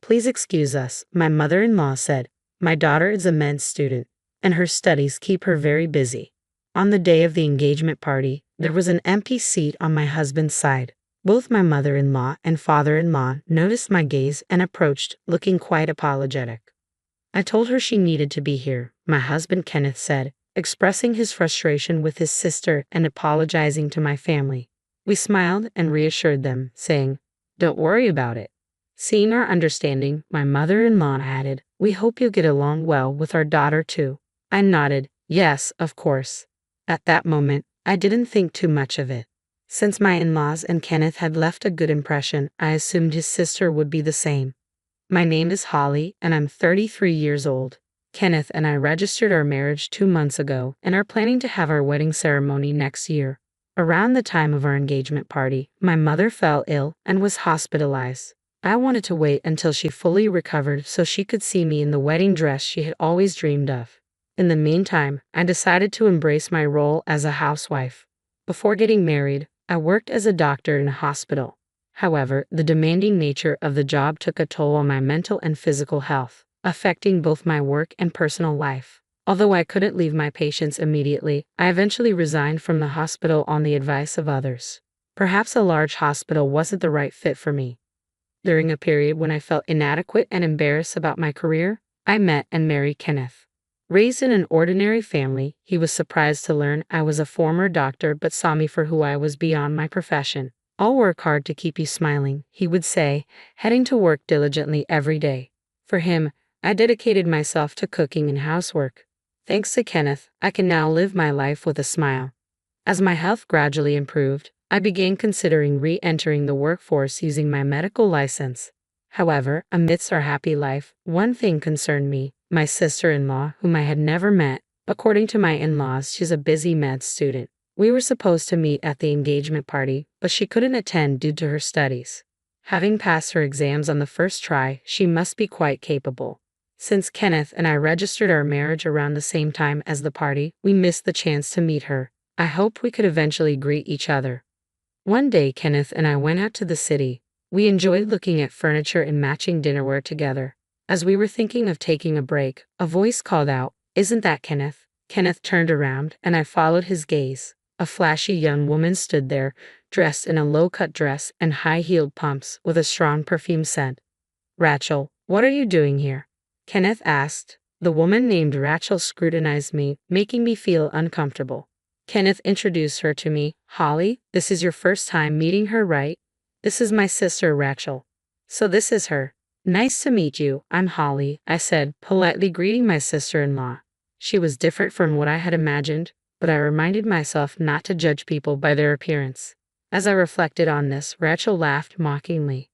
Please excuse us, my mother-in-law said. My daughter is a med student, and her studies keep her very busy. On the day of the engagement party, there was an empty seat on my husband's side. Both my mother-in-law and father-in-law noticed my gaze and approached, looking quite apologetic. I told her she needed to be here, my husband Kenneth said, expressing his frustration with his sister and apologizing to my family. We smiled and reassured them, saying, "Don't worry about it." Seeing our understanding, my mother-in-law added, "We hope you'll get along well with our daughter too." I nodded, "Yes, of course." At that moment, I didn't think too much of it. Since my in-laws and Kenneth had left a good impression, I assumed his sister would be the same. My name is Holly, and I'm 33 years old. Kenneth and I registered our marriage 2 months ago and are planning to have our wedding ceremony next year. Around the time of our engagement party, my mother fell ill and was hospitalized. I wanted to wait until she fully recovered so she could see me in the wedding dress she had always dreamed of. In the meantime, I decided to embrace my role as a housewife. Before getting married, I worked as a doctor in a hospital. However, the demanding nature of the job took a toll on my mental and physical health, affecting both my work and personal life. Although I couldn't leave my patients immediately, I eventually resigned from the hospital on the advice of others. Perhaps a large hospital wasn't the right fit for me. During a period when I felt inadequate and embarrassed about my career, I met and married Kenneth. Raised in an ordinary family, he was surprised to learn I was a former doctor but saw me for who I was beyond my profession. "I'll work hard to keep you smiling," he would say, heading to work diligently every day. For him, I dedicated myself to cooking and housework. Thanks to Kenneth, I can now live my life with a smile. As my health gradually improved, I began considering re-entering the workforce using my medical license. However, amidst our happy life, one thing concerned me: my sister-in-law, whom I had never met. According to my in-laws, she's a busy med student. We were supposed to meet at the engagement party, but she couldn't attend due to her studies. Having passed her exams on the first try, she must be quite capable. Since Kenneth and I registered our marriage around the same time as the party, we missed the chance to meet her. I hoped we could eventually greet each other. One day, Kenneth and I went out to the city. We enjoyed looking at furniture and matching dinnerware together. As we were thinking of taking a break, a voice called out, "Isn't that Kenneth?" Kenneth turned around, and I followed his gaze. A flashy young woman stood there, dressed in a low-cut dress and high-heeled pumps with a strong perfume scent. "Rachel, what are you doing here?" Kenneth asked. The woman named Rachel scrutinized me, making me feel uncomfortable. Kenneth introduced her to me. "Holly, this is your first time meeting her, right? This is my sister, Rachel. So this is her." "Nice to meet you, I'm Holly," I said, politely greeting my sister-in-law. She was different from what I had imagined, but I reminded myself not to judge people by their appearance. As I reflected on this, Rachel laughed mockingly.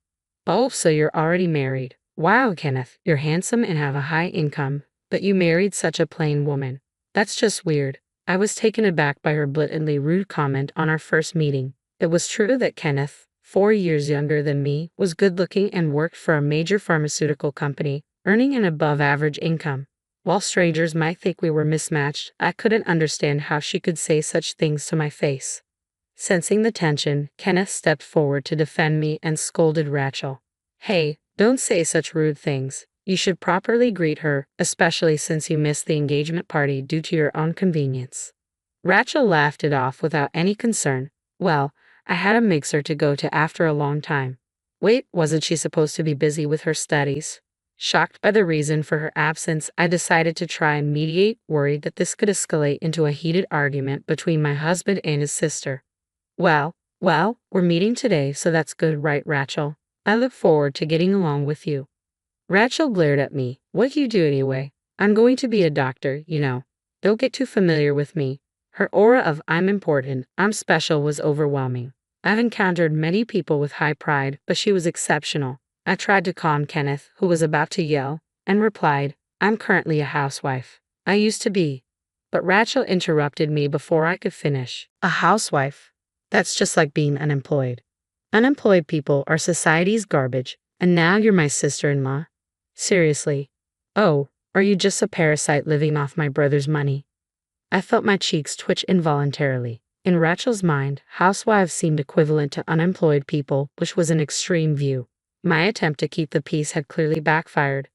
"Oh, so you're already married. Wow, Kenneth, you're handsome and have a high income, but you married such a plain woman. That's just weird." I was taken aback by her blatantly rude comment on our first meeting. It was true that Kenneth, 4 years younger than me, was good-looking and worked for a major pharmaceutical company, earning an above-average income. While strangers might think we were mismatched, I couldn't understand how she could say such things to my face. Sensing the tension, Kenneth stepped forward to defend me and scolded Rachel. "Hey, don't say such rude things. You should properly greet her, especially since you missed the engagement party due to your own convenience." Rachel laughed it off without any concern. "Well, I had a mixer to go to after a long time." Wait, wasn't she supposed to be busy with her studies? Shocked by the reason for her absence, I decided to try and mediate, worried that this could escalate into a heated argument between my husband and his sister. Well, we're meeting today, so that's good, right, Rachel? I look forward to getting along with you." Rachel glared at me. "What do you do anyway?" "I'm going to be a doctor, you know. Don't get too familiar with me." Her aura of "I'm important, I'm special" was overwhelming. I've encountered many people with high pride, but she was exceptional. I tried to calm Kenneth, who was about to yell, and replied, "I'm currently a housewife. I used to be." But Rachel interrupted me before I could finish. "A housewife? That's just like being unemployed. Unemployed people are society's garbage, and now you're my sister-in-law? Seriously? Oh, are you just a parasite living off my brother's money?" I felt my cheeks twitch involuntarily. In Rachel's mind, housewives seemed equivalent to unemployed people, which was an extreme view. My attempt to keep the peace had clearly backfired.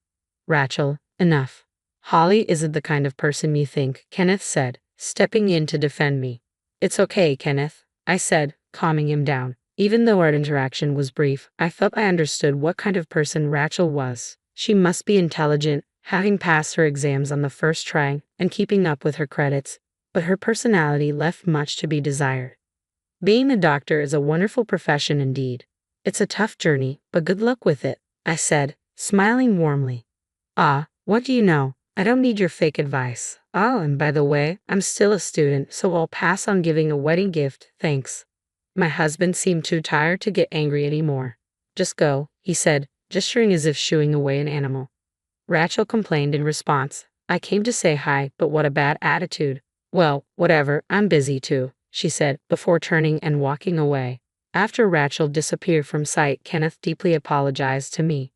Rachel, enough. Holly isn't the kind of person you think, Kenneth said, stepping in to defend me. It's okay, Kenneth, I said, calming him down. Even though our interaction was brief, I felt I understood what kind of person Rachel was. She must be intelligent, having passed her exams on the first try and keeping up with her credits, but her personality left much to be desired. Being a doctor is a wonderful profession indeed. It's a tough journey, but good luck with it, I said, smiling warmly. Ah, what do you know? I don't need your fake advice. Oh, and by the way, I'm still a student, so I'll pass on giving a wedding gift, thanks. My husband seemed too tired to get angry anymore. Just go, he said, gesturing as if shooing away an animal. Rachel complained in response. I came to say hi, but what a bad attitude. Well, whatever, I'm busy too, she said, before turning and walking away. After Rachel disappeared from sight, Kenneth deeply apologized to me.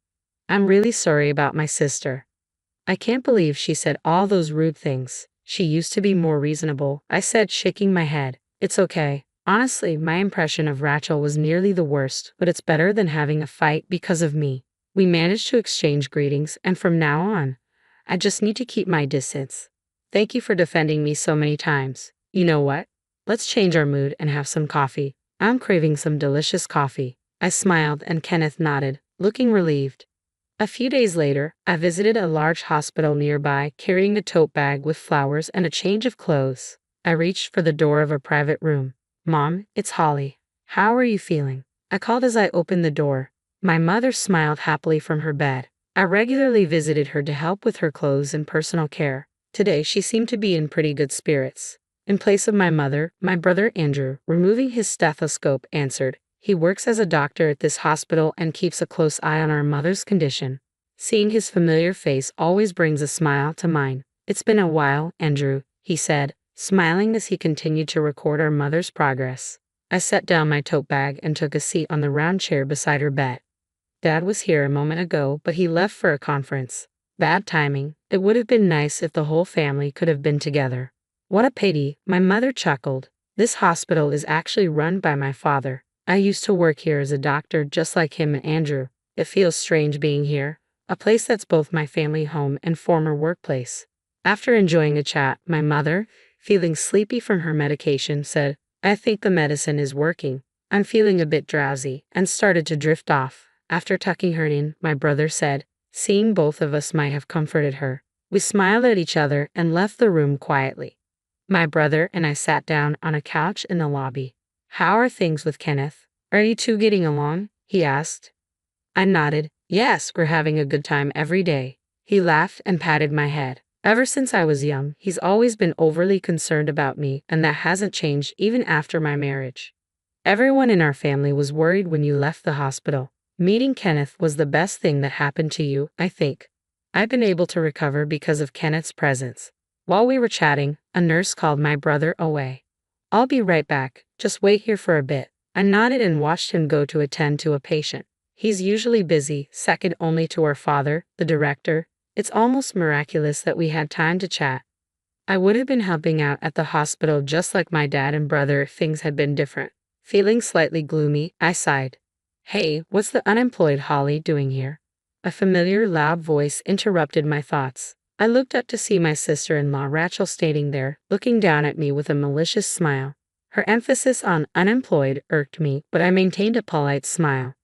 I'm really sorry about my sister. I can't believe she said all those rude things. She used to be more reasonable, I said, shaking my head. It's okay. Honestly, my impression of Rachel was nearly the worst, but it's better than having a fight because of me. We managed to exchange greetings, and from now on, I just need to keep my distance. Thank you for defending me so many times. You know what? Let's change our mood and have some coffee. I'm craving some delicious coffee. I smiled and Kenneth nodded, looking relieved. A few days later, I visited a large hospital nearby, carrying a tote bag with flowers and a change of clothes. I reached for the door of a private room. Mom, it's Holly. How are you feeling? I called as I opened the door. My mother smiled happily from her bed. I regularly visited her to help with her clothes and personal care. Today, she seemed to be in pretty good spirits. In place of my mother, my brother Andrew, removing his stethoscope, answered. He works as a doctor at this hospital and keeps a close eye on our mother's condition. Seeing his familiar face always brings a smile to mine. It's been a while, Andrew, he said, smiling as he continued to record our mother's progress. I set down my tote bag and took a seat on the round chair beside her bed. Dad was here a moment ago, but he left for a conference. Bad timing. It would have been nice if the whole family could have been together. What a pity, my mother chuckled. This hospital is actually run by my father. I used to work here as a doctor just like him and Andrew. It feels strange being here, a place that's both my family home and former workplace. After enjoying a chat, my mother, feeling sleepy from her medication, said, I think the medicine is working. I'm feeling a bit drowsy, and started to drift off. After tucking her in, my brother said, seeing both of us might have comforted her. We smiled at each other and left the room quietly. My brother and I sat down on a couch in the lobby. How are things with Kenneth? Are you two getting along? He asked. I nodded. Yes, we're having a good time every day. He laughed and patted my head. Ever since I was young, he's always been overly concerned about me, and that hasn't changed even after my marriage. Everyone in our family was worried when you left the hospital. Meeting Kenneth was the best thing that happened to you, I think. I've been able to recover because of Kenneth's presence. While we were chatting, a nurse called my brother away. I'll be right back, just wait here for a bit. I nodded and watched him go to attend to a patient. He's usually busy, second only to our father, the director. It's almost miraculous that we had time to chat. I would have been helping out at the hospital just like my dad and brother if things had been different. Feeling slightly gloomy, I sighed. Hey, what's the unemployed Holly doing here? A familiar loud voice interrupted my thoughts. I looked up to see my sister-in-law Rachel standing there, looking down at me with a malicious smile. Her emphasis on unemployed irked me, but I maintained a polite smile.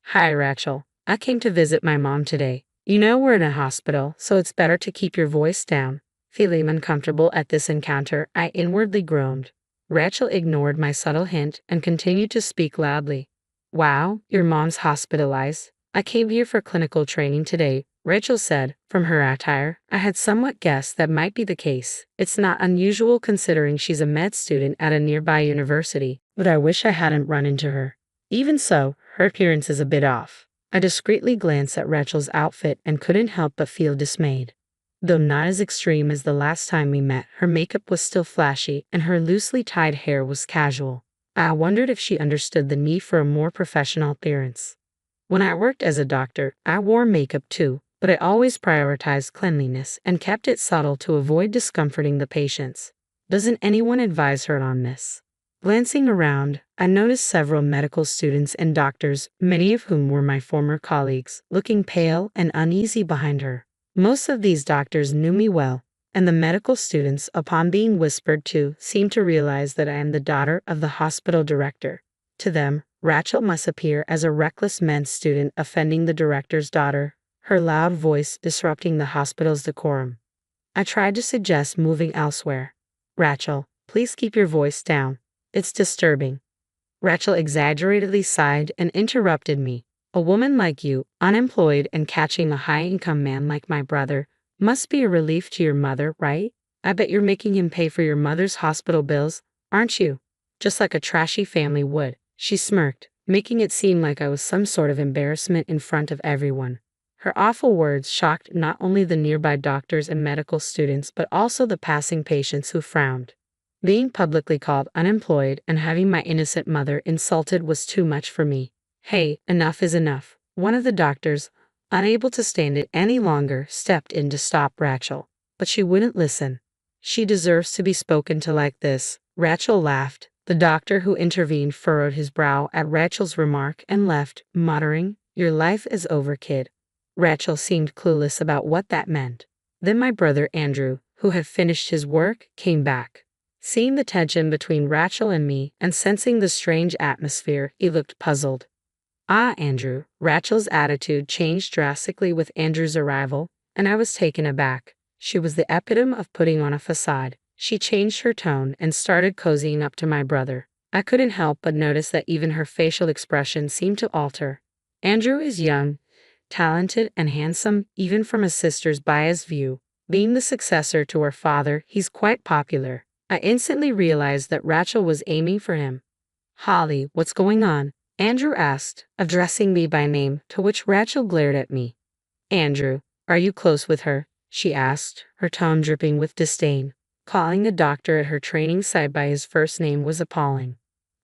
Hi, Rachel. I came to visit my mom today. You know we're in a hospital, so it's better to keep your voice down. Feeling uncomfortable at this encounter, I inwardly groaned. Rachel ignored my subtle hint and continued to speak loudly. Wow, your mom's hospitalized. I came here for clinical training today, Rachel said. From her attire, I had somewhat guessed that might be the case. It's not unusual considering she's a med student at a nearby university, but I wish I hadn't run into her. Even so, her appearance is a bit off. I discreetly glanced at Rachel's outfit and couldn't help but feel dismayed. Though not as extreme as the last time we met, her makeup was still flashy and her loosely tied hair was casual. I wondered if she understood the need for a more professional appearance. When I worked as a doctor, I wore makeup too, but I always prioritized cleanliness and kept it subtle to avoid discomforting the patients. Doesn't anyone advise her on this? Glancing around, I noticed several medical students and doctors, many of whom were my former colleagues, looking pale and uneasy behind her. Most of these doctors knew me well, and the medical students, upon being whispered to, seemed to realize that I am the daughter of the hospital director. To them, Rachel must appear as a reckless med student offending the director's daughter, her loud voice disrupting the hospital's decorum. I tried to suggest moving elsewhere. Rachel, please keep your voice down. It's disturbing. Rachel exaggeratedly sighed and interrupted me. A woman like you, unemployed and catching a high-income man like my brother, must be a relief to your mother, right? I bet you're making him pay for your mother's hospital bills, aren't you? Just like a trashy family would. She smirked, making it seem like I was some sort of embarrassment in front of everyone. Her awful words shocked not only the nearby doctors and medical students but also the passing patients who frowned. Being publicly called unemployed and having my innocent mother insulted was too much for me. Hey, enough is enough. One of the doctors, unable to stand it any longer, stepped in to stop Rachel. But she wouldn't listen. She deserves to be spoken to like this. Rachel laughed. The doctor who intervened furrowed his brow at Rachel's remark and left, muttering, "Your life is over, kid." Rachel seemed clueless about what that meant. Then my brother Andrew, who had finished his work, came back. Seeing the tension between Rachel and me and sensing the strange atmosphere, he looked puzzled. "Ah, Andrew." Rachel's attitude changed drastically with Andrew's arrival, and I was taken aback. She was the epitome of putting on a facade. She changed her tone and started cozying up to my brother. I couldn't help but notice that even her facial expression seemed to alter. Andrew is young, talented, and handsome, even from his sister's biased view. Being the successor to her father, he's quite popular. I instantly realized that Rachel was aiming for him. "Holly, what's going on?" Andrew asked, addressing me by name, to which Rachel glared at me. "Andrew, are you close with her?" she asked, her tone dripping with disdain. Calling the doctor at her training site by his first name was appalling.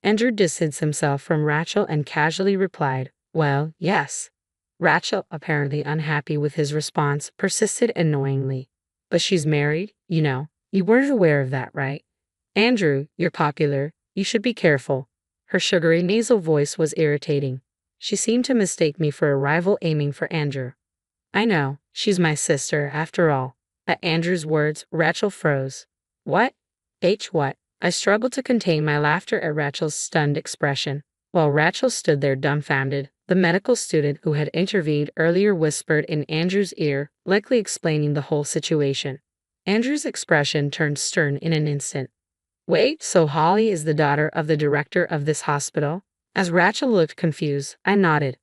Andrew distanced himself from Rachel and casually replied, "Well, yes." Rachel, apparently unhappy with his response, persisted annoyingly. "But she's married, you know. You weren't aware of that, right? Andrew, you're popular. You should be careful." Her sugary nasal voice was irritating. She seemed to mistake me for a rival aiming for Andrew. "I know, she's my sister, after all." At Andrew's words, Rachel froze. "What? What?" I struggled to contain my laughter at Rachel's stunned expression. While Rachel stood there dumbfounded, the medical student who had intervened earlier whispered in Andrew's ear, likely explaining the whole situation. Andrew's expression turned stern in an instant. "Wait, so Holly is the daughter of the director of this hospital?" As Rachel looked confused, I nodded.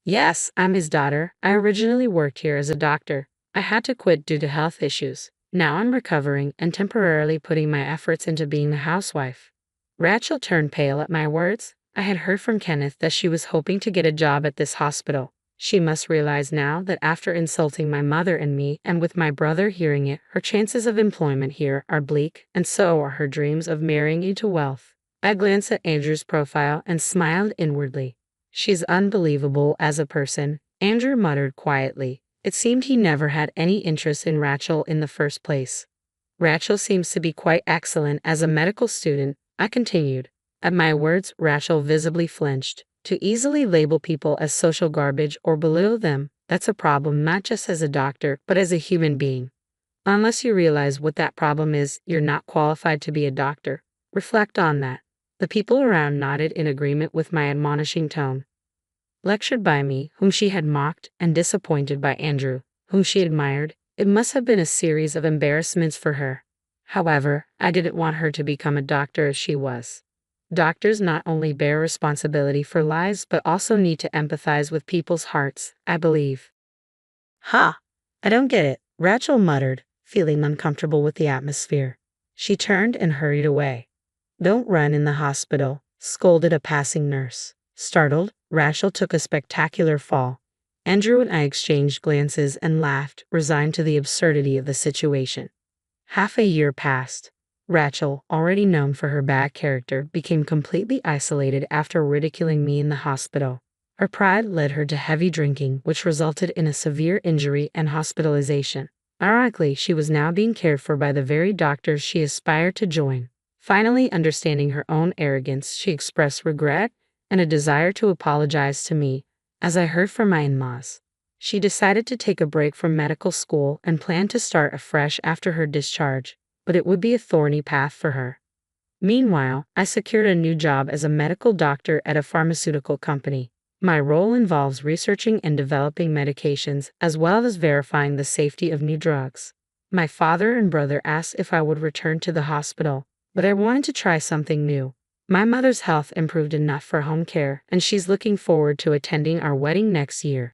"Yes, I'm his daughter. I originally worked here as a doctor. I had to quit due to health issues. Now I'm recovering and temporarily putting my efforts into being a housewife." Rachel turned pale at my words. I had heard from Kenneth that she was hoping to get a job at this hospital. She must realize now that after insulting my mother and me, and with my brother hearing it, her chances of employment here are bleak, and so are her dreams of marrying into wealth. I glanced at Andrew's profile and smiled inwardly. "She's unbelievable as a person," Andrew muttered quietly. It seemed he never had any interest in Rachel in the first place. "Rachel seems to be quite excellent as a medical student," I continued. At my words, Rachel visibly flinched. To easily label people as social garbage or belittle them, that's a problem not just as a doctor, but as a human being. Unless you realize what that problem is, you're not qualified to be a doctor. Reflect on that. The people around nodded in agreement with my admonishing tone. Lectured by me, whom she had mocked, and disappointed by Andrew, whom she admired, it must have been a series of embarrassments for her. However, I didn't want her to become a doctor as she was. Doctors not only bear responsibility for lives but also need to empathize with people's hearts, I believe. "Ha! I don't get it," Rachel muttered, feeling uncomfortable with the atmosphere. She turned and hurried away. "Don't run in the hospital," scolded a passing nurse. Startled, Rachel took a spectacular fall. Andrew and I exchanged glances and laughed, resigned to the absurdity of the situation. Half a year passed. Rachel, already known for her bad character, became completely isolated after ridiculing me in the hospital. Her pride led her to heavy drinking, which resulted in a severe injury and hospitalization. Ironically, she was now being cared for by the very doctors she aspired to join. Finally understanding her own arrogance, she expressed regret and a desire to apologize to me, as I heard from my in-laws. She decided to take a break from medical school and planned to start afresh after her discharge, but it would be a thorny path for her. Meanwhile, I secured a new job as a medical doctor at a pharmaceutical company. My role involves researching and developing medications as well as verifying the safety of new drugs. My father and brother asked if I would return to the hospital, but I wanted to try something new. My mother's health improved enough for home care, and she's looking forward to attending our wedding next year.